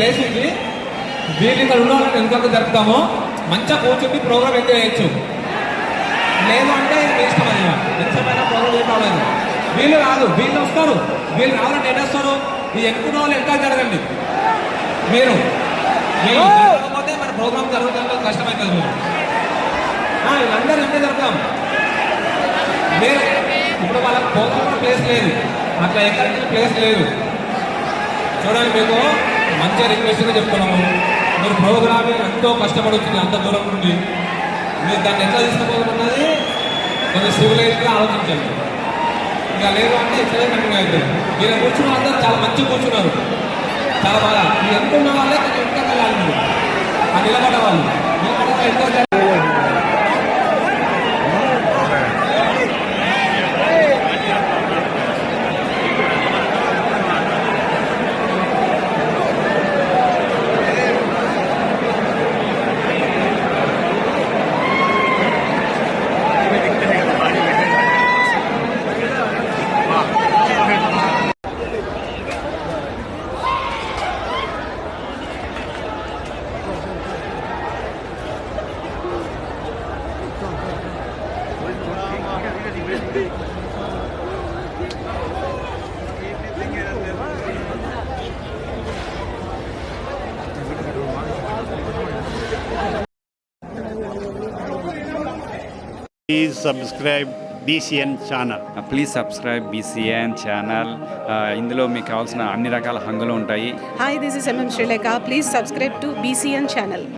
Place ఉంది. వీళ్ళు ఇక్కడ ఉన్న వాళ్ళని ఎందుకు జరుపుతాము, మంచిగా కూర్చుని ప్రోగ్రామ్ ఎంజాయ్ చేయొచ్చు. లేదు అంటే మీ ఇష్టం, అది ఎంతసేపైనా ప్రోగ్రామ్ ఏం రాలేదు. వీళ్ళు కాదు, వీళ్ళు వస్తారు. వీళ్ళు రావాలంటే ఎటు వస్తారు? ఈ ఎక్కువ వాళ్ళు ఎంత జరగండి. మీరు జరగకపోతే మన ప్రోగ్రామ్ జరుగుతుంది, కష్టమవుతుంది. మీరు వీళ్ళందరూ ఎంత జరుపుతాం. మీరు ఇప్పుడు వాళ్ళకి ప్రోగ్రామ్ ప్లేస్ లేదు, అట్లా ఎక్కడికి ప్లేస్ లేదు. చూడండి, మీకు మంచిగా రిక్వెస్ట్గా చెప్తున్నాము. మీరు ప్రోగ్రామ్ ఎంతో కష్టపడుతుంది అంత దూరం నుండి. మీరు దాన్ని ఎట్లా తీసుకోవాలన్నది కొంచెం సివిలైజ్గా ఆలోచించండి. ఇంకా లేదు అంటే ఇట్లనే కంటిన్యూ అవుతుంది. మీరు కూర్చున్న అందరూ చాలా మంచిగా కూర్చున్నారు, చాలా బాగా. మీరు ఎంత ఉన్న వాళ్ళే కొంచెం ఇంకా వెళ్ళాలి. మీరు ఆ నిలబడ్డ వాళ్ళు ఎంతో Please subscribe BCN channel. Please subscribe BCN channel. ఇందులో మీకు కావాల్సిన అన్ని రకాల హంగులు ఉంటాయి. Hi, this is MM Sri Lanka. Please subscribe to BCN channel.